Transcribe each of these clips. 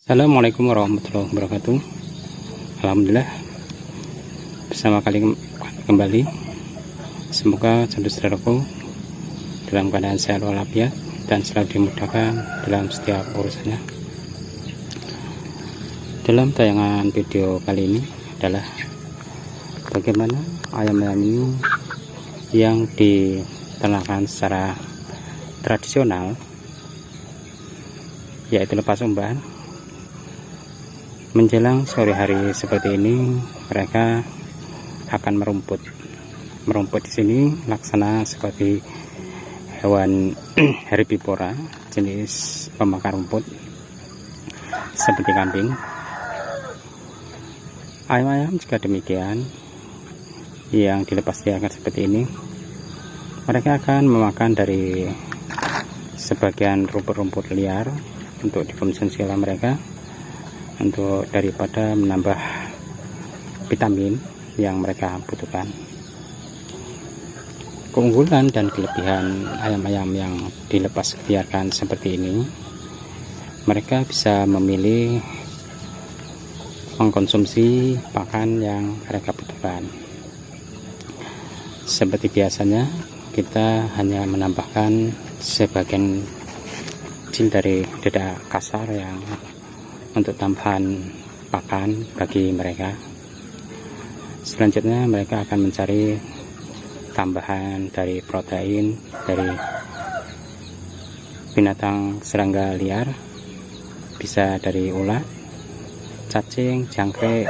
Assalamualaikum warahmatullahi wabarakatuh. Alhamdulillah bersama kembali. Semoga saudara-saudaraku dalam keadaan sehat walafiat dan selalu dimudahkan dalam setiap urusannya. Dalam tayangan video kali ini adalah bagaimana ayam-ayam ini yang diternakan secara tradisional, yaitu lepas umpan. Menjelang sore hari seperti ini, mereka akan merumput. Merumput di sini laksana seperti hewan herbivora, jenis pemakan rumput seperti kambing. Ayam-ayam juga demikian, yang dilepasliarkan seperti ini, mereka akan memakan dari sebagian rumput-rumput liar untuk dikonsumsi oleh mereka, untuk daripada menambah vitamin yang mereka butuhkan. Keunggulan dan kelebihan ayam-ayam yang dilepas liarkan seperti ini, mereka bisa memilih mengkonsumsi pakan yang mereka butuhkan. Seperti biasanya kita hanya menambahkan sebagian kecil dari dedak kasar yang untuk tambahan pakan bagi mereka. Selanjutnya mereka akan mencari tambahan dari protein dari binatang serangga liar, bisa dari ulat, cacing, jangkrik,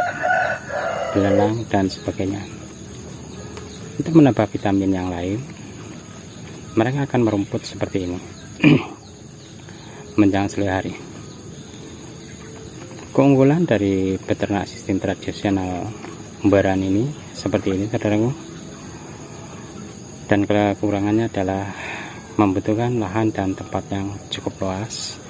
belalang dan sebagainya. Untuk menambah vitamin yang lain, mereka akan merumput seperti ini menjelang sore hari. Keunggulan dari peternak sistem tradisional umbaran ini seperti ini, saudaraku, dan kekurangannya adalah membutuhkan lahan dan tempat yang cukup luas.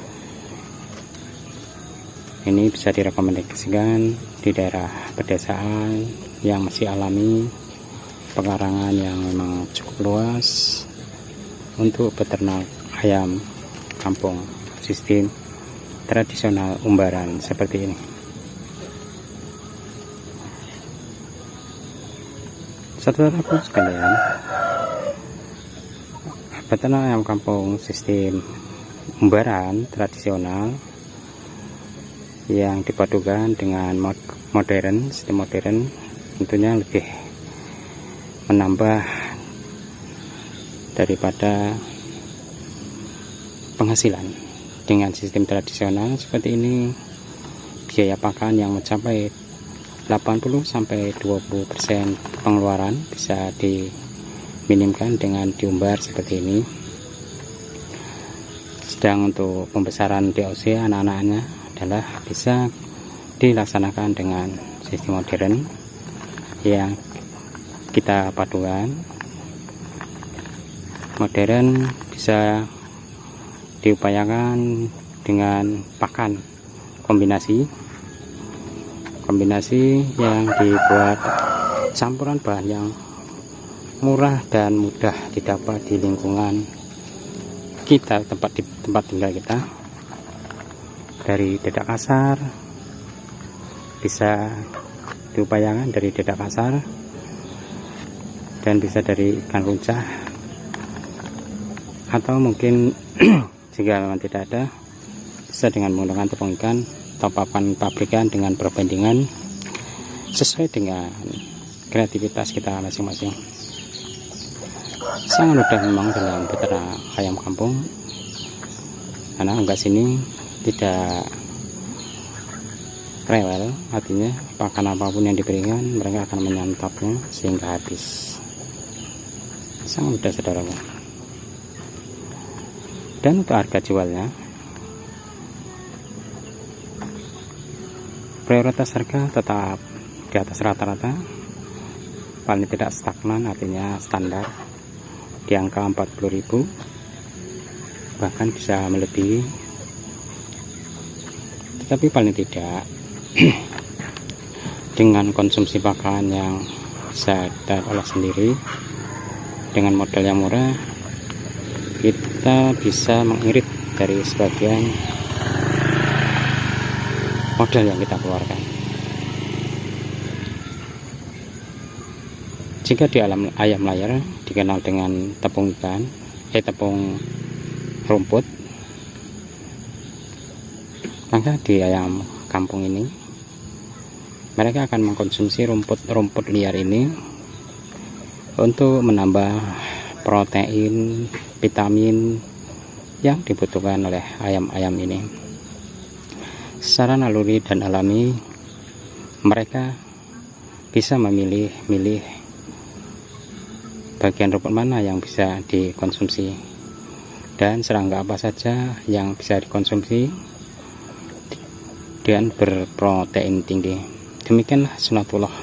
Ini bisa direkomendasikan di daerah pedesaan yang masih alami, pekarangan yang memang cukup luas untuk peternak ayam kampung sistem tradisional umbaran seperti ini. Saudaraku sekalian, peternak ayam kampung sistem umbaran tradisional yang dipadukan dengan sistem modern tentunya lebih menambah daripada penghasilan. Dengan sistem tradisional seperti ini, biaya pakan yang mencapai 80-20% pengeluaran bisa diminimkan dengan diumbar seperti ini. Sedang untuk pembesaran DOC anak-anaknya adalah bisa dilaksanakan dengan sistem modern yang kita padukan. Modern bisa diupayakan dengan pakan kombinasi yang dibuat campuran bahan yang murah dan mudah didapat di lingkungan kita, tempat tinggal kita. Dari dedak kasar bisa diupayakan, dari dedak kasar, dan bisa dari ikan runcah, atau mungkin jika memang tidak ada, bisa dengan menggunakan tepung ikan atau papan pabrikan dengan perbandingan sesuai dengan kreativitas kita masing-masing. Sangat mudah memang dalam peternak ayam kampung, karena unggas ini tidak rewel, artinya pakan apapun yang diberikan mereka akan menyantapnya sehingga habis. Sangat mudah, saudaraku. Dan untuk harga jualnya, prioritas harga tetap di atas rata-rata, paling tidak stagnan, artinya standar di angka 40.000, bahkan bisa melebihi, tetapi paling tidak dengan konsumsi pakan yang bisa kita olah sendiri dengan modal yang murah, kita bisa mengirit dari sebagian modal yang kita keluarkan. Jika di alam ayam layar dikenal dengan tepung ikan, tepung rumput, maka di ayam kampung ini mereka akan mengkonsumsi rumput liar ini untuk menambah protein, vitamin yang dibutuhkan oleh ayam-ayam ini. Secara naluri dan alami, mereka bisa memilih bagian rumput mana yang bisa dikonsumsi dan serangga apa saja yang bisa dikonsumsi dan berprotein tinggi. Demikianlah sunatullah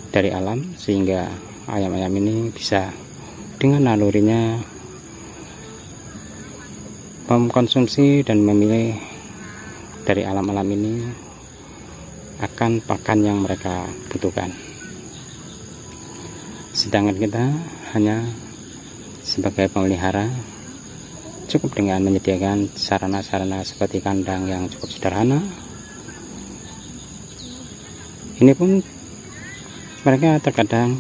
dari alam, sehingga ayam-ayam ini bisa dengan nalurinya mengkonsumsi dan memilih dari alam-alam ini akan pakan yang mereka butuhkan. Sedangkan kita hanya sebagai pemelihara cukup dengan menyediakan sarana-sarana seperti kandang yang cukup sederhana. Ini pun mereka terkadang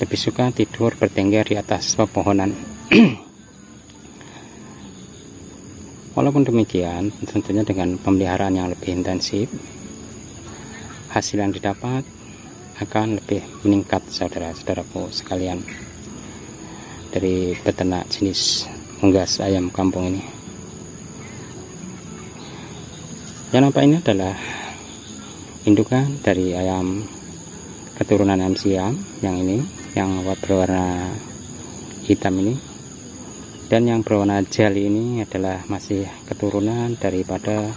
lebih suka tidur bertengger di atas pepohonan. Walaupun demikian, tentunya dengan pemeliharaan yang lebih intensif, hasil yang didapat akan lebih meningkat, saudara-saudaraku sekalian, dari peternak jenis unggas ayam kampung ini. Yang nampak ini adalah indukan dari ayam keturunan ayam siam yang ini, yang berwarna hitam ini, dan yang berwarna jali ini adalah masih keturunan daripada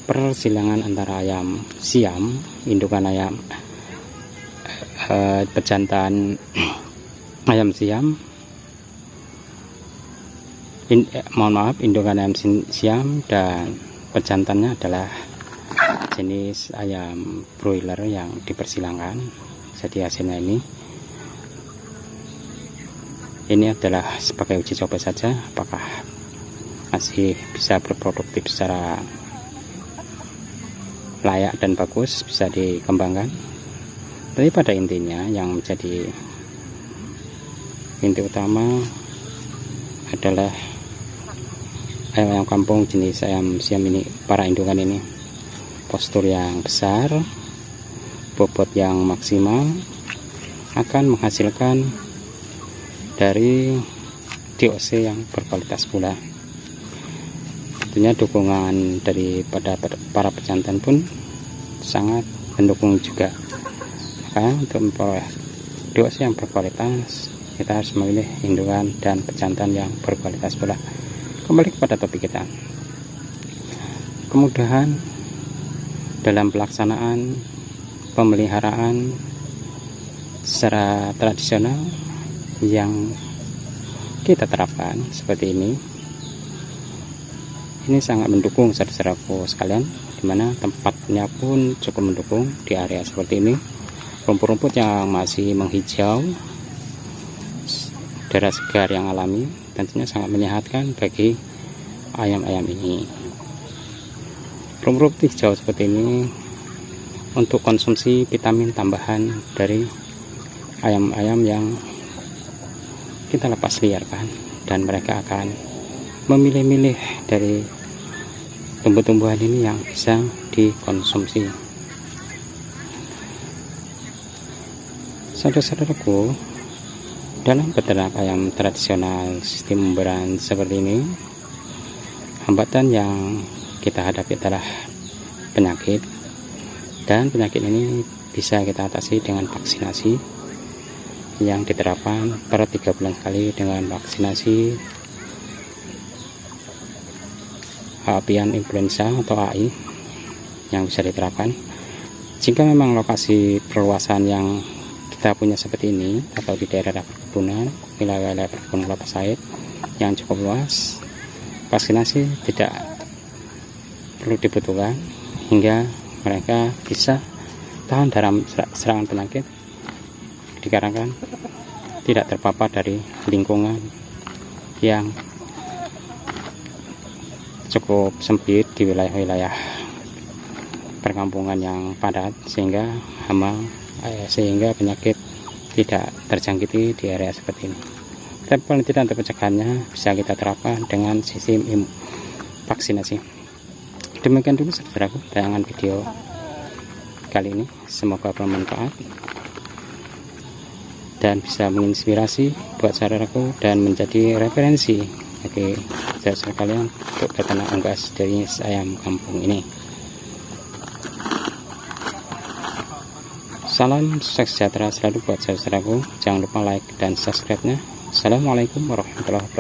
persilangan antara ayam siam, indukan ayam pejantan ayam siam, indukan ayam siam, dan pejantannya adalah jenis ayam broiler yang dipersilangkan. Jadi hasilnya ini adalah sebagai uji coba saja, apakah masih bisa berproduktif secara layak dan bagus, bisa dikembangkan. Tapi pada intinya yang menjadi inti utama adalah ayam kampung jenis ayam siam ini, para indukan ini, postur yang besar, bobot yang maksimal, akan menghasilkan dari DOC yang berkualitas pula. Tentunya dukungan daripada para pejantan pun sangat mendukung juga. Maka untuk memperoleh DOC yang berkualitas, kita harus memilih indukan dan pejantan yang berkualitas pula. Kembali kepada topik kita, kemudahan dalam pelaksanaan pemeliharaan secara tradisional yang kita terapkan seperti ini sangat mendukung, saudara-saudaraku sekalian, dimana tempatnya pun cukup mendukung. Di area seperti ini, rumput-rumput yang masih menghijau, udara segar yang alami, tentunya sangat menyehatkan bagi ayam-ayam ini. Rumput hijau seperti ini untuk konsumsi vitamin tambahan dari ayam-ayam yang kita lepas liarkan, dan mereka akan memilih-milih dari tumbuh-tumbuhan ini yang bisa dikonsumsi. Saudara-saudaraku, dalam peternak ayam tradisional sistem pemeliharaan seperti ini, hambatan yang kita hadapi adalah penyakit, dan penyakit ini bisa kita atasi dengan vaksinasi yang diterapkan per 3 bulan sekali dengan vaksinasi avian influenza atau AI yang bisa diterapkan. Jika memang lokasi perluasan yang kita punya seperti ini, atau di daerah perkebunan, wilayah perkebunan kelapa sawit yang cukup luas, vaksinasi tidak perlu dibutuhkan hingga mereka bisa tahan dalam serangan penyakit, dikarenakan tidak terpapar dari lingkungan yang cukup sempit di wilayah-wilayah perkampungan yang padat, sehingga sehingga penyakit tidak terjangkiti di area seperti ini. Tapi paling tidak untuk pencegahannya bisa kita terapkan dengan sistem vaksinasi. Demikian dulu saudaraku tayangan video kali ini, semoga bermanfaat dan bisa menginspirasi buat saudaraku dan menjadi referensi bagi saudara kalian untuk beternak unggas dari ayam kampung ini. Salam sejahtera selalu buat saudaraku, jangan lupa like dan subscribe-nya. Assalamualaikum warahmatullahi wabarakatuh.